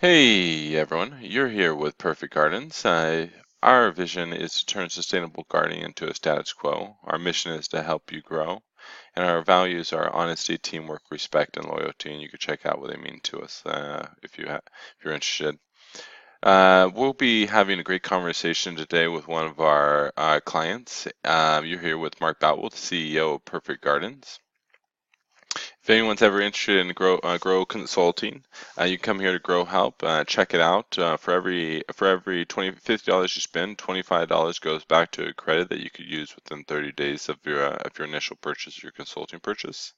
Hey everyone, you're here with Perfect Gardens. Our vision is to turn sustainable gardening into a status quo. Our mission is to help you grow, and our values are honesty, teamwork, respect, and loyalty. And you can check out what they mean to us if you're interested. We'll be having a great conversation today with one of our clients. You're here with Mark Boutwell, the CEO of Perfect Gardens. If anyone's ever interested in grow consulting, you can come here to Grow Help. Check it out. For every $50 you spend, $25 goes back to a credit that you could use within 30 days of your initial purchase, your consulting purchase.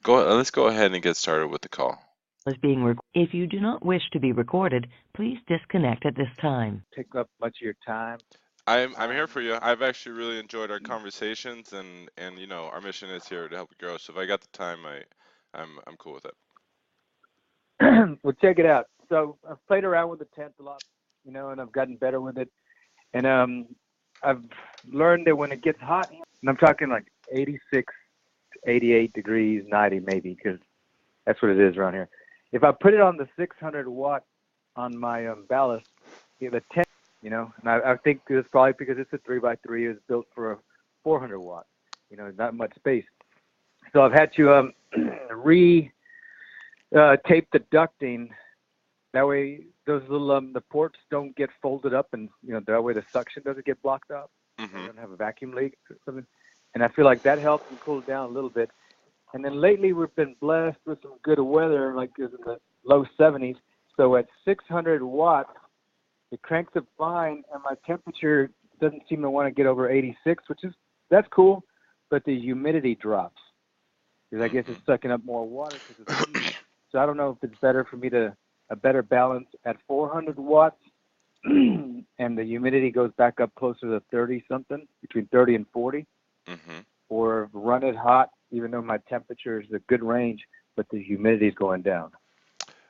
Let's go ahead and get started with the call. If you do not wish to be recorded, please disconnect at this time. Take up much of your time. I'm here for you. I've actually really enjoyed our conversations, and our mission is here to help you grow. So if I got the time, I'm cool with it. Well, check it out. So I've played around with the tent a lot, and I've gotten better with it. And I've learned that when it gets hot, and I'm talking like 86, 88 degrees, 90 maybe, because that's what it is around here. If I put it on the 600 watt on my ballast, the tent, and I think it's probably because it's a 3x3, it's built for a 400 watt, not much space. So I've had to tape the ducting. That way, those little the ports don't get folded up, and that way the suction doesn't get blocked up. Mm-hmm. I don't have a vacuum leak or something. And I feel like that helps them cool down a little bit. And then lately, we've been blessed with some good weather, like it's in the low 70s. So at 600 watts, it cranks up fine, and my temperature doesn't seem to want to get over 86, that's cool, but the humidity drops because I guess it's sucking up more water because of the heat. So I don't know if it's better for me to a better balance at 400 watts and the humidity goes back up closer to 30 something, between 30 and 40, or run it hot, even though my temperature is a good range, but the humidity is going down.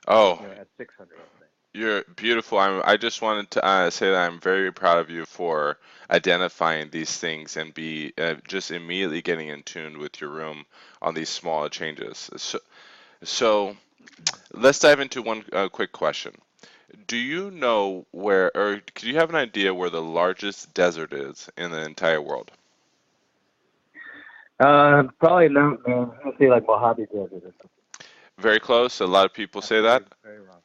Oh, at 600, I think. You're beautiful. I just wanted to say that I'm very proud of you for identifying these things and be just immediately getting in tune with your room on these small changes. So let's dive into one quick question. Do you know where, or do you have an idea where the largest desert is in the entire world? Probably not, man. I'll say like Mojave Desert or something. Very close. A lot of people say Very, that. very wrong.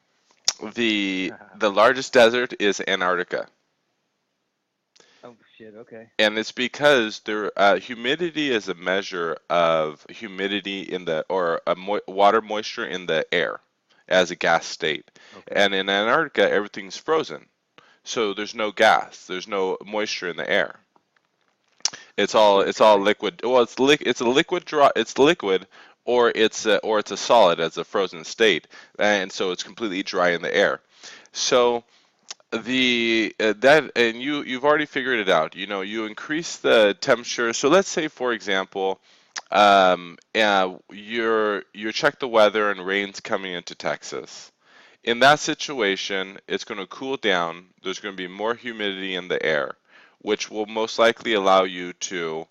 The largest desert is Antarctica. Oh shit. Okay. And it's because humidity is a measure of humidity in the or water moisture in the air as a gas state. Okay. And in Antarctica, everything's frozen, so there's no gas, there's no moisture in the air. It's all liquid. Well, it's a liquid it's liquid, or it's a solid as a frozen state, and so it's completely dry in the air. So the that and you've already figured it out. You increase the temperature. So let's say, for example, you check the weather and rain's coming into Texas. In that situation, it's going to cool down. There's going to be more humidity in the air, which will most likely allow you to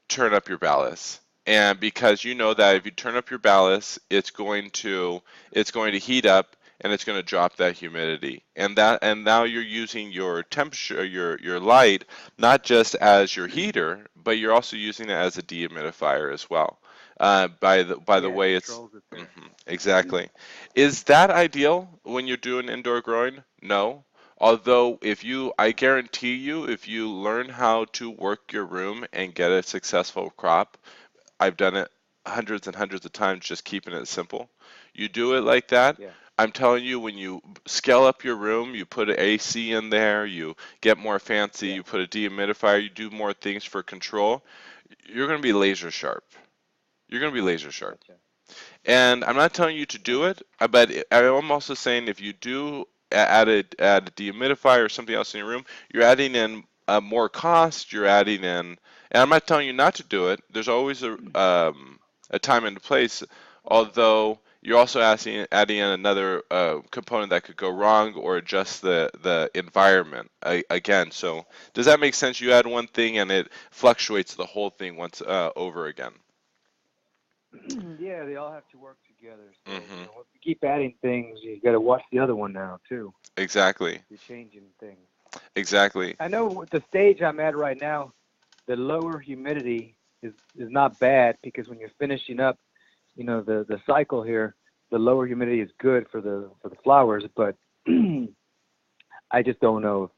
turn up your ballast. And because you know that if you turn up your ballast, it's going to heat up and it's going to drop that humidity. And now you're using your temperature, your light, not just as your heater, but you're also using it as a dehumidifier as well. By the way, it's exactly. Is that ideal when you're doing indoor growing? No. Although, I guarantee you, if you learn how to work your room and get a successful crop, I've done it hundreds and hundreds of times, just keeping it simple. You do it like that. Yeah. I'm telling you, when you scale up your room, you put an AC in there, you get more fancy, Yeah. you put a dehumidifier, you do more things for control, you're going to be laser sharp. You're going to be laser sharp. Gotcha. And I'm not telling you to do it, but I'm also saying if you do add a dehumidifier or something else in your room, you're adding in more cost. You're adding in, and I'm not telling you not to do it. There's always a time and a place. Although you're also adding in another component that could go wrong or adjust the environment again. So does that make sense? You add one thing and it fluctuates the whole thing once over again. Yeah, they all have to work together. So Hmm. if you keep adding things, you got to watch the other one now too. Exactly. You're changing things. Exactly. I know with the stage I'm at right now, the lower humidity is not bad because when you're finishing up, the cycle here, the lower humidity is good for the flowers, but I just don't know if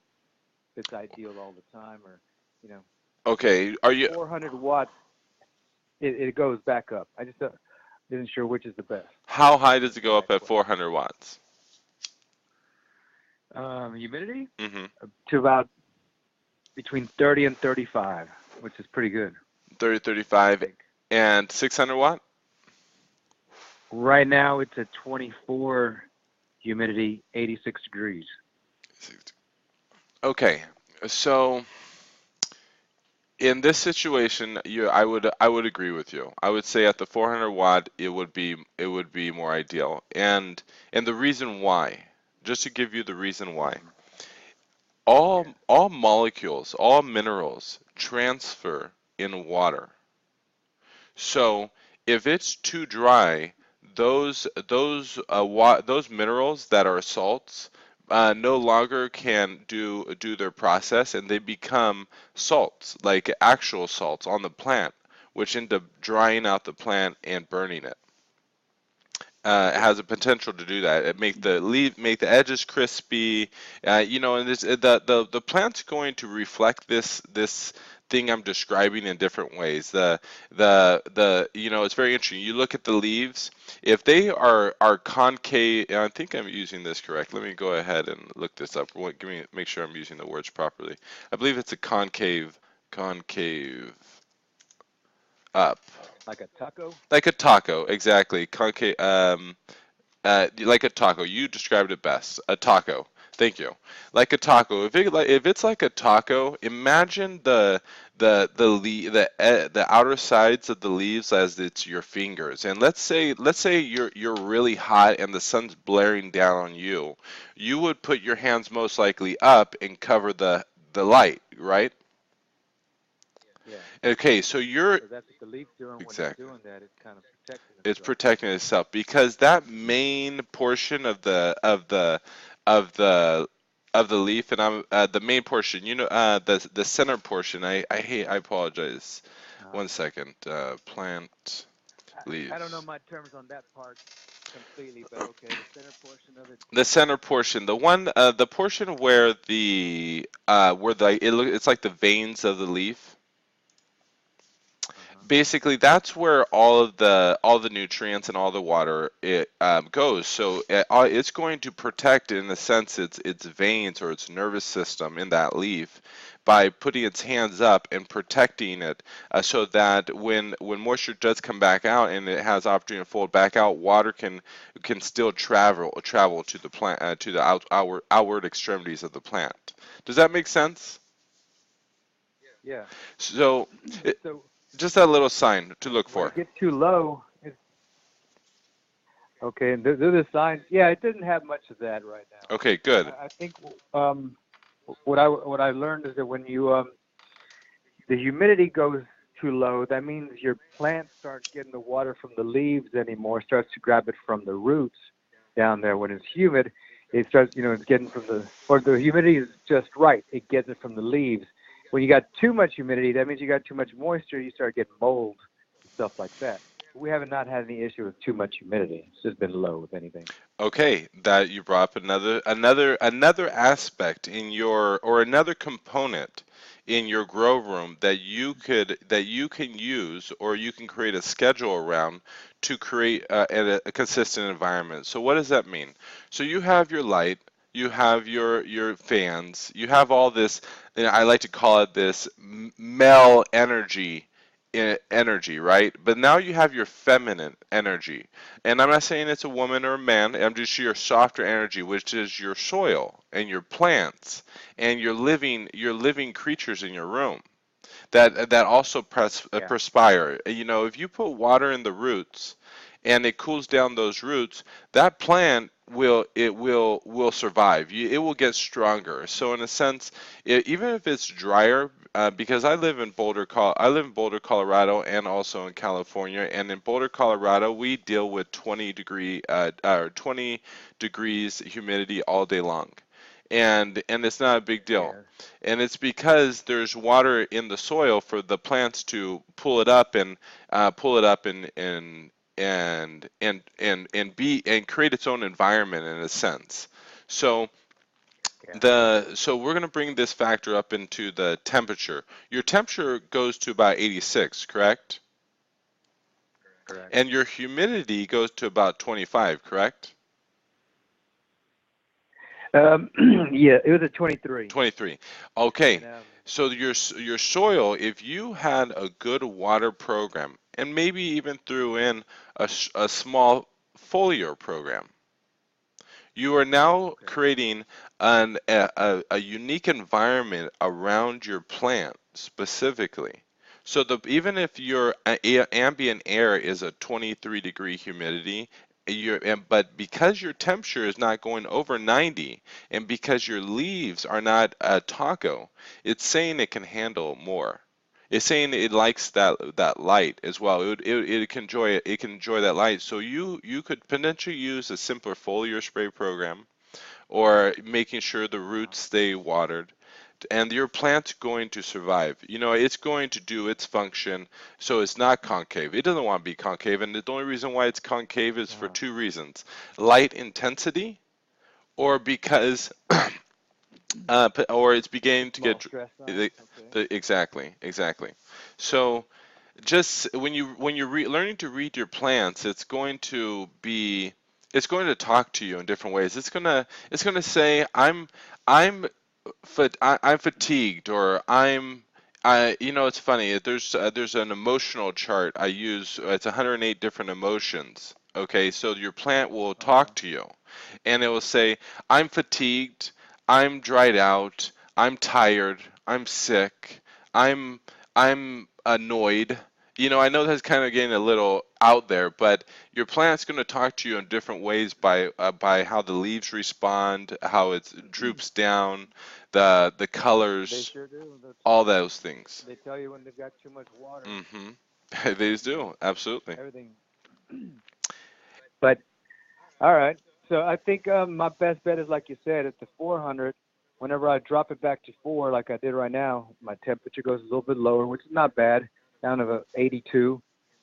it's ideal all the time or you know Okay. Are you 400 watts it goes back up. I just isn't sure which is the best how high does it on go up that at question. 400 watts? Humidity Hmm. to about between 30 and 35, which is pretty good, 30, I 35, think. and 600 watt? Right now it's at 24 humidity, 86 degrees. Okay. So in this situation, I would agree with you. I would say at the 400 watt, it would be more ideal. And the reason why, just to give you the reason why, Hmm. all Yeah. all molecules, all minerals transfer in water. So if it's too dry, those minerals that are salts no longer can do their process, and they become salts, like actual salts on the plant, which end up drying out the plant and burning it. It Yeah. has a potential to do that. It make the edges crispy, and the plant's going to reflect this thing I'm describing in different ways. It's very interesting. You look at the leaves, if they are concave. I think I'm using this correct. Let me go ahead and look this up. Make sure I'm using the words properly. I believe it's a concave up, Like a taco. like a taco, exactly. Concave. Like a taco. You described it best. A taco. Thank you. Like a taco. If it's like a taco, imagine the outer sides of the leaves as it's your fingers. And let's say you're really hot and the sun's blaring down on you. You would put your hands most likely up and cover the light, right? Yeah. Okay, so you're So that's what the leaf's doing when it's exactly. doing that. It's kind of protecting It's itself. protecting itself because that main portion of the of the leaf, and I'm the main portion, the center portion. I apologize. Uh, 1 second. Plant I don't know leaves. my terms on that part completely, but okay, the center portion of it. The center portion, the portion where it's like the veins of the leaf. Uh-huh. Basically that's where all the nutrients and all the water it goes. So it's going to protect, in a sense, its veins or its nervous system in that leaf by putting its hands up and protecting it, so that when moisture does come back out and it has opportunity to fold back out, water can still travel to the plant, to the outward extremities of the plant. Does that make sense? Yeah. So So just that little sign to look when for. it gets too low, it's okay. And the signs, yeah, it doesn't have much of that right now. Okay, good. I think what I learned is that when you the humidity goes too low, that means your plant starts getting the water from the leaves anymore, starts to grab it from the roots down there. When it's humid, it starts, it's getting from or the humidity is just right. It gets it from the leaves. When you got too much humidity, that means you got too much moisture. You start getting mold and stuff like that. We haven't not had any issue with too much humidity. It's just been low, if anything. Okay, that you brought up another aspect in your, or another component in your grow room that you can use, or you can create a schedule around to create a consistent environment. So what does that mean? So you have your light, you have your fans, you have all this, and I like to call it this male energy, right? But now you have your feminine energy. And I'm not saying it's a woman or a man, I'm just your softer energy, which is your soil and your plants and your living creatures in your room that also Yeah. perspire. If you put water in the roots and it cools down those roots, that plant will survive. It will get stronger. So in a sense, even if it's drier, because I live in Boulder, Colorado, and also in California. And in Boulder, Colorado, we deal with 20 degrees humidity all day long, and it's not a big deal. Yeah. And it's because there's water in the soil for the plants to pull it up and create its own environment in a sense. So Yeah. so we're going to bring this factor up into the temperature. Your temperature goes to about 86, correct? Correct. And your humidity goes to about 25, correct? Yeah, it was a 23. 23. Okay. And So your soil, if you had a good water program, and maybe even threw in a small foliar program, you are now okay. creating a unique environment around your plant specifically. So even if your ambient air is a 23-degree humidity, but because your temperature is not going over 90, and because your leaves are not a taco, it's saying it can handle more. It's saying it likes that light as well. It can enjoy that light. So you could potentially use a simpler foliar spray program, or making sure the roots stay watered, and your plant's going to survive. It's going to do its function, so it's not concave. It doesn't want to be concave, and the only reason why it's concave is for two reasons: light intensity, or because or it's beginning to Small get stress on it. Okay. exactly. So just when you're learning to read your plants, it's going to talk to you in different ways. It's gonna say I'm I'm fatigued, or it's funny. There's an emotional chart I use. It's 108 different emotions. Okay, so your plant will talk to you, and it will say, I'm fatigued, I'm dried out, I'm tired, I'm sick, I'm I'm annoyed. I know that's kind of getting a little out there, but your plant's going to talk to you in different ways by how the leaves respond, how it droops down, the They colors, sure do. all those things. They tell you when they've got too much water. Mm-hmm. They do, absolutely. Everything. But all right. So I think my best bet is, like you said, at the 400. Whenever I drop it back to 4, like I did right now, my temperature goes a little bit lower, which is not bad, down to 82,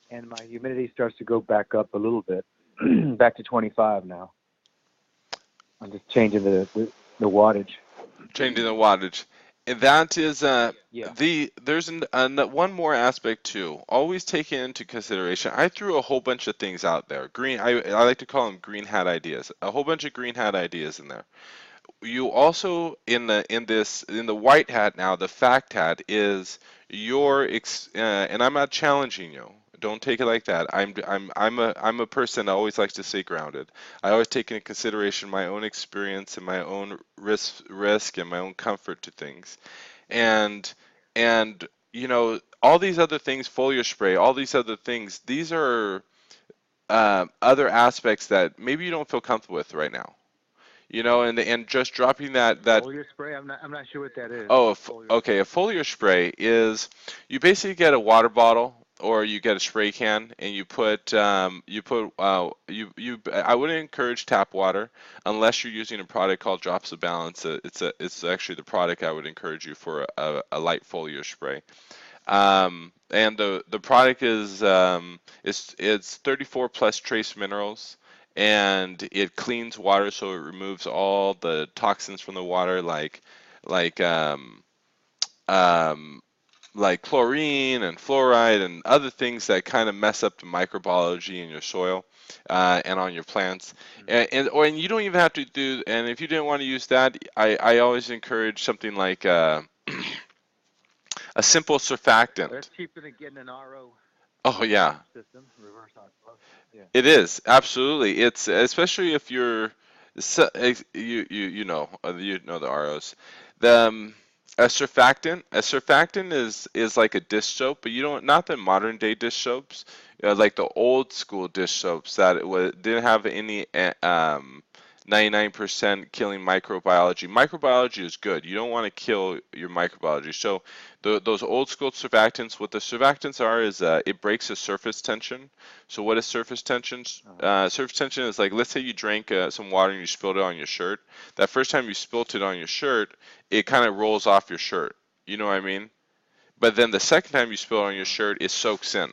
and my humidity starts to go back up a little bit, back to 25 now. I'm just changing the wattage. Changing the wattage. And that is Yeah. there's one more aspect too. Always take it into consideration. I threw a whole bunch of things out there. I like to call them green hat ideas. A whole bunch of green hat ideas in there. You also in the white hat now, the fact hat is and I'm not challenging you. Don't take it like that. I'm a person that always likes to stay grounded. I always take into consideration my own experience and my own risk and my own comfort to things. And all these other things, foliar spray, all these other things, these are other aspects that maybe you don't feel comfortable with right now. And just dropping that. Foliar spray. I'm not sure what that is. Oh, Foliar okay. A spray. foliar spray is you basically get a water bottle, or you get a spray can, and I wouldn't encourage tap water unless you're using a product called Drops of Balance. It's actually the product I would encourage you for a light foliar spray. And the product it's 34 plus trace minerals, and it cleans water, so it removes all the toxins from the water, like um, um, like chlorine and fluoride and other things that kind of mess up the microbiology in your soil and on your plants. And you don't even have to do. And if you didn't want to use that, I always encourage something like a simple surfactant. That's cheaper than getting an RO Oh yeah, system, reverse osmosis. Yeah. it is absolutely. It's especially if you're you know the ROs. The a surfactant is like a dish soap, but you don't not the modern day dish soaps, like the old school dish soaps that didn't have any 99% killing microbiology. Microbiology is good. You don't want to kill your microbiology. So those old school surfactants, what the surfactants are is it breaks the surface tension. So what is surface tension? Surface tension is like, let's say you drank some water and you spilled it on your shirt. That first time you spilled it on your shirt, it kind of rolls off your shirt. You know what I mean? But then the second time you spill it on your shirt, it soaks in.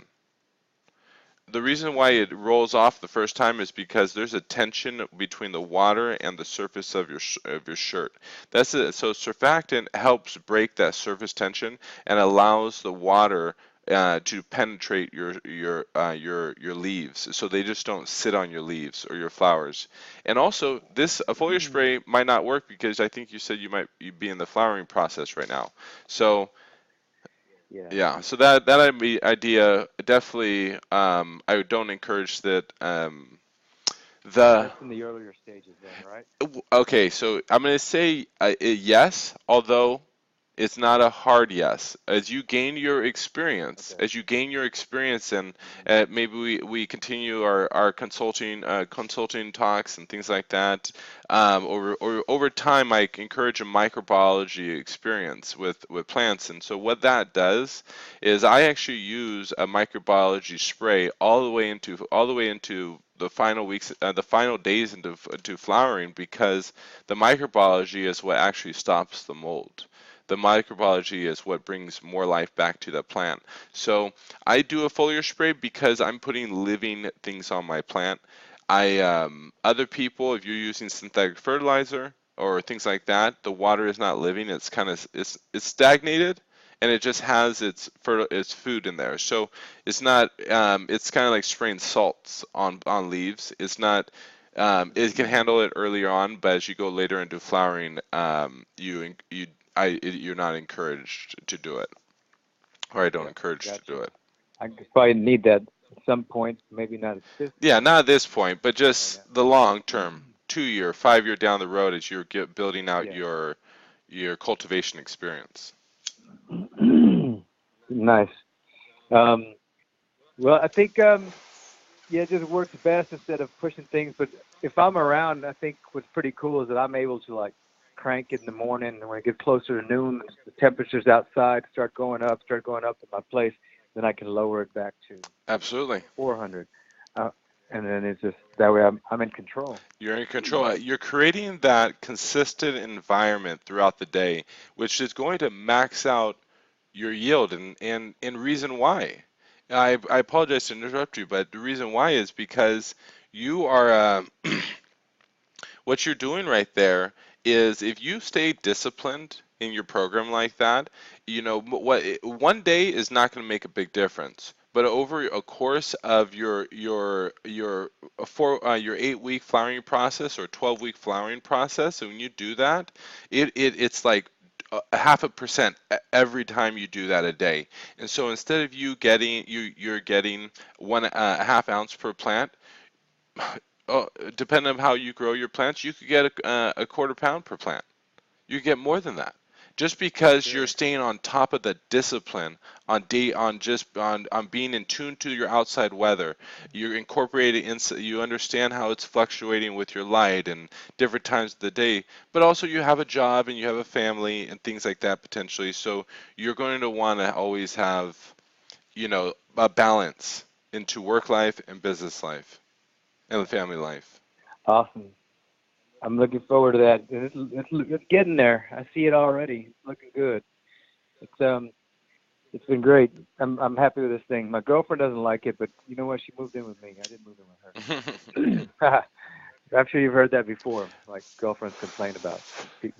The reason why it rolls off the first time is because there's a tension between the water and the surface of your shirt. That's it. So surfactant helps break that surface tension and allows the water to penetrate your leaves, so they just don't sit on your leaves or your flowers. And also, this a foliar spray might not work because I think you said you might be in the flowering process right now. So yeah, so that idea definitely, I don't encourage that. The That's in the earlier stages then, right? Okay, so I'm gonna say yes, although it's not a hard yes. As you gain your experience, Okay. as you gain your experience, and maybe we continue our consulting talks and things like that. Over time, I encourage a microbiology experience with plants, and so what that does is I actually use a microbiology spray all the way into the final weeks, the final days into flowering, because the microbiology is what actually stops the mold. The microbiology is what brings more life back to the plant. So I do a foliar spray because I'm putting living things on my plant. Other people, if you're using synthetic fertilizer or things like that, the water is not living. It's kind of it's stagnated, and it just has its food in there. So it's not. It's kind of like spraying salts on leaves. It's not. It can handle it earlier on, but as you go later into flowering, you're not encouraged to do it, or I don't Okay, encourage to do gotcha. it. I just probably need that at some point, maybe not at this Yeah, point. not at this point, but Find just out. the long term, 2 year, 5 year down the road as you're building out Yeah. your cultivation experience. Nice. Um, well, I think yeah, it just works best instead of pushing things. But if I'm around, I think what's pretty cool is that I'm able to like crank it in the morning, and when it gets closer to noon, the temperatures outside start going up in my place. Then I can lower it back to Absolutely. 400, uh, and then it's just that way I'm in control. You're in control. You're creating that consistent environment throughout the day, which is going to max out your yield. And reason why. I apologize to interrupt you, but the reason why is because you are what you're doing right there is, if you stay disciplined in your program like that, one day is not going to make a big difference. But over a course of your 8 week flowering process or 12-week flowering process, and when you do that, it's like a half a percent every time you do that a day. And so instead of you're getting one half ounce per plant. Oh, depending on how you grow your plants, you could get a quarter pound per plant. You get more than that. Just because you're Sure. staying on top of the discipline on being in tune to your outside weather, you're incorporating you understand how it's fluctuating with your light and different times of the day, but also you have a job and you have a family and things like that potentially. So you're going to want to always have, a balance into work life and business life and the family life. Awesome. I'm looking forward to that. And it's getting there. I see it already. It's looking good. It's it's been great. I'm happy with this thing. My girlfriend doesn't like it, but you know what? She moved in with me. I didn't move in with her. I'm sure you've heard that before. Like girlfriends complain about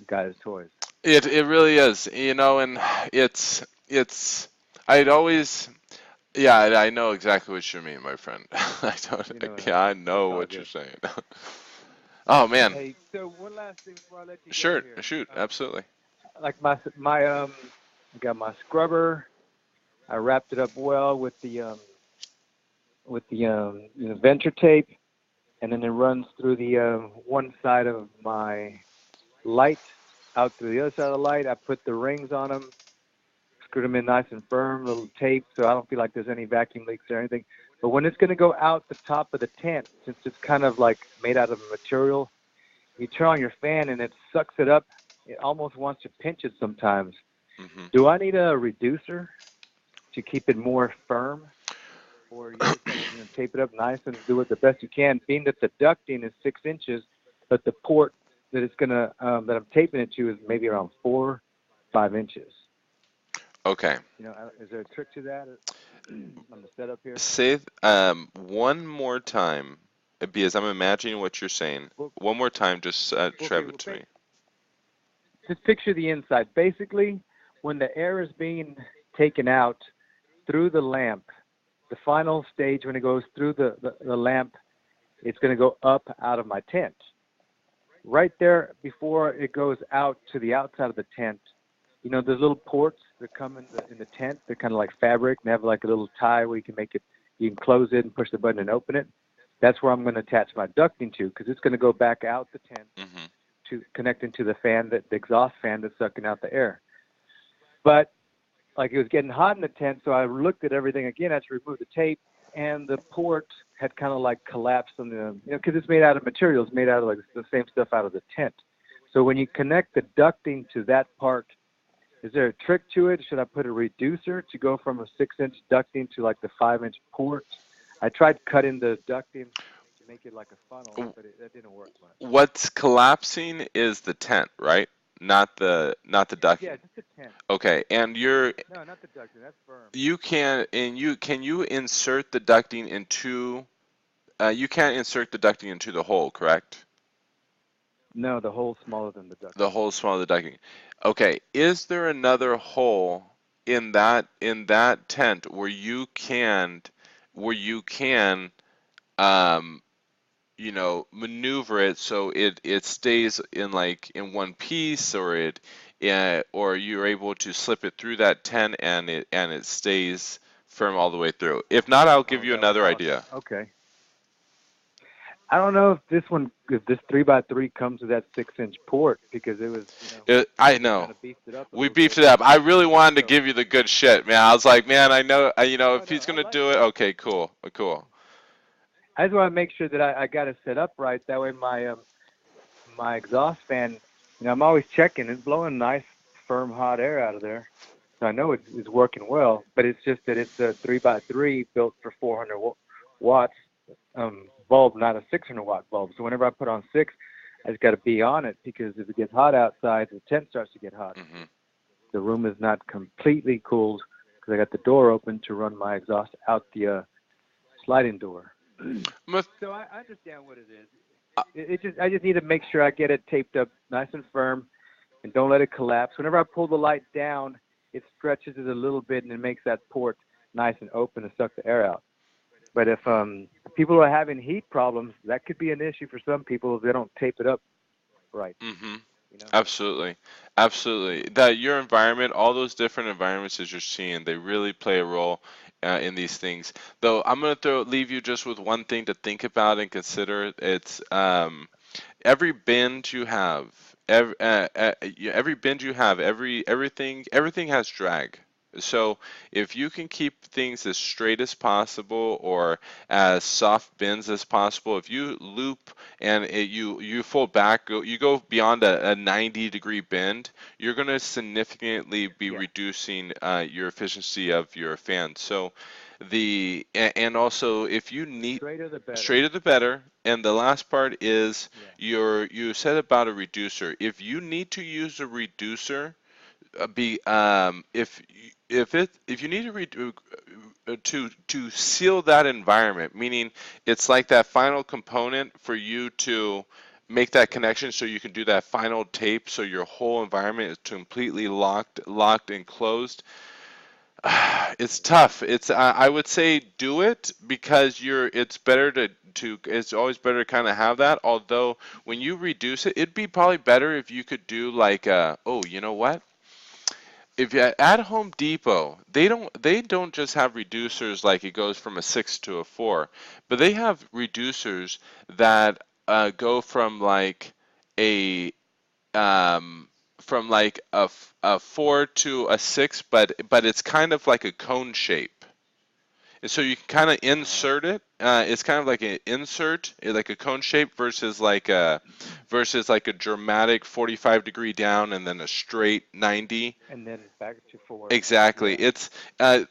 guys' toys. It really is, and it's I'd always yeah, I know exactly what you mean, my friend. I don't You know what I Yeah, mean? I It's know all what you're good. saying. Oh man, Hey, so one last thing before I let you go sure, here. shoot, absolutely. Like my I got my scrubber. I wrapped it up well with the venture tape, and then it runs through the one side of my light out through the other side of the light. I put the rings on them, screwed them in nice and firm, little tape, so I don't feel like there's any vacuum leaks or anything. But when it's going to go out the top of the tent, since it's kind of like made out of a material, You turn on your fan and it sucks it up. It almost wants to pinch it sometimes. Hmm. Do I need a reducer to keep it more firm, or you just gonna tape it up nice and do it the best you can? Being that the ducting is 6 inches, but the port that it's gonna that I'm taping it to is maybe around 4, 5 inches. Okay. Is there a trick to that on the setup here? Say one more time, because I'm imagining what you're saying. Well, One more time, just okay, describe it to me. just picture the inside. Basically, when the air is being taken out through the lamp, the final stage when it goes through the lamp, it's going to go up out of my tent. Right there before it goes out to the outside of the tent, those little ports that come in the tent, they're kind of like fabric and they have like a little tie where you can close it and push the button and open it. That's where I'm going to attach my ducting to, because it's going to go back out the tent Hmm. to connect into the the exhaust fan that's sucking out the air. But like it was getting hot in the tent, so I looked at everything again. I had to remove the tape, and the port had kind of like collapsed on because it's made out of materials, made out of like the same stuff out of the tent. So when you connect the ducting to that part, is there a trick to it? Should I put a reducer to go from a 6-inch ducting to like the 5-inch port? I tried cutting the ducting to make it like a funnel, but that didn't work much. What's collapsing is the tent, right? Not the Yeah, ducting. just a tent. Okay, and No, not the ducting. That's firm. you insert the ducting into you can't insert the ducting into the hole, correct? No, the hole's smaller than the The ducting. hole smaller than the ducting. Okay, is there another hole in that tent where you can um maneuver it so it stays in like in one piece, or you're able to slip it through that tent and it stays firm all the way through. If not, I'll give Oh, you that would be another awesome. idea. Okay. I don't know if this 3x3 comes with that 6-inch port, because it was, I we know. kind of beefed it up a We little beefed bit. it up. I really wanted to So, give you the good shit, man. I was like, man, I know, oh if no, he's I gonna like do it, it. okay, cool, cool. I just want to make sure that I got it set up right. That way, my exhaust fan, I'm always checking. It's blowing nice, firm, hot air out of there, so I know it's working well. But it's just that it's a 3x3 built for 400 watts bulb, not a 600-watt bulb. So whenever I put on 6, I just got to be on it, because if it gets hot outside, the tent starts to get hot. Hmm. The room is not completely cooled because I got the door open to run my exhaust out the sliding door. So I understand what it is. I just need to make sure I get it taped up nice and firm and don't let it collapse. Whenever I pull the light down, it stretches it a little bit and it makes that port nice and open to suck the air out. But if people are having heat problems, that could be an issue for some people if they don't tape it up right. Hmm. You know. Absolutely, absolutely. That your environment, all those different environments that you're seeing, they really play a role in these things. Though I'm gonna leave you just with one thing to think about and consider. It's every bend you have, every bend you have, everything has drag. So if you can keep things as straight as possible or as soft bends as possible, if you loop and you fold back, you go beyond a 90-degree bend, you're going to significantly be Yeah. reducing your efficiency of your fan. So and also if you The need straighter the better. straighter the better. And the last part is Yeah. you said about a reducer. If you need to use a reducer, be if you need to to seal that environment, meaning it's like that final component for you to make that connection so you can do that final tape so your whole environment is completely locked and closed. It's tough. I would say do it because it's better to it's always better to kind of have that. Although when you reduce it, it'd be probably better if you could do like oh, you know what? If you at Home Depot, they don't just have reducers like it goes from a 6 to a 4, but they have reducers that go a from like a 4 to a 6, but it's kind of like a cone shape. And so you can kind of insert it. It's kind of like an insert, like a cone shape versus like a dramatic 45-degree down and then a straight 90. And then back to forward. Exactly. Yeah.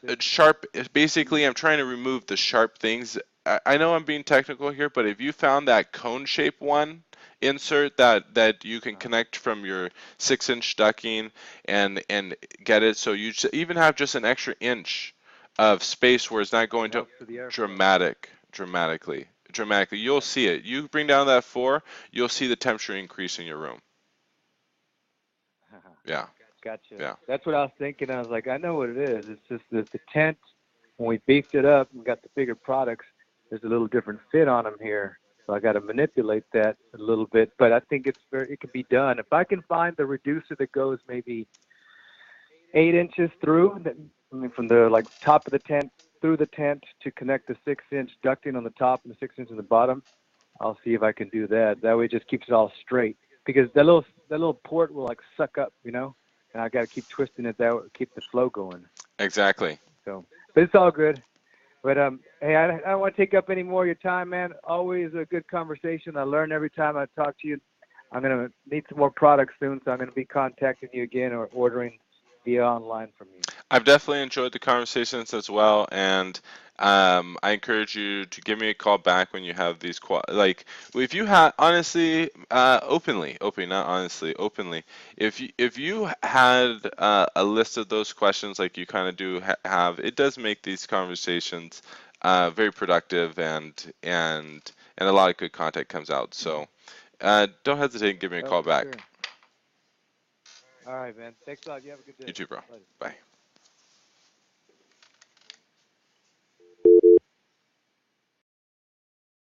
It's sharp. Basically, I'm trying to remove the sharp things. I know I'm being technical here, but if you found that cone shape one insert that you can connect from your 6-inch ducking and get it, so you even have just an extra inch of space where it's not going to Helps with the airflow. dramatically. You'll see it. You bring down that 4, you'll see the temperature increase in your room. Yeah. Gotcha. Yeah. That's what I was thinking. I was like, I know what it is. It's just that the tent, when we beefed it up and got the bigger products, there's a little different fit on them here. So I got to manipulate that a little bit. But I think it can be done. If I can find the reducer that goes maybe 8 inches through, from the like top of the tent through the tent to connect the 6-inch ducting on the top and the 6-inch on the bottom, I'll see if I can do that. That way it just keeps it all straight. Because that little port will like suck up, and I got to keep twisting it that way, keep the flow going. Exactly. So, but it's all good. But hey, I don't want to take up any more of your time, man. Always a good conversation. I learn every time I talk to you. I'm gonna need some more products soon, so I'm gonna be contacting you again or ordering via online from you. I've definitely enjoyed the conversations as well, and I encourage you to give me a call back when you have these if you had honestly, openly, not honestly, openly, if you had a list of those questions like you kind of do have, it does make these conversations very productive and a lot of good content comes out. So don't hesitate and give me a call back. Sure. All right, man. Thanks a lot. You have a good day. You too, bro. Later. Bye.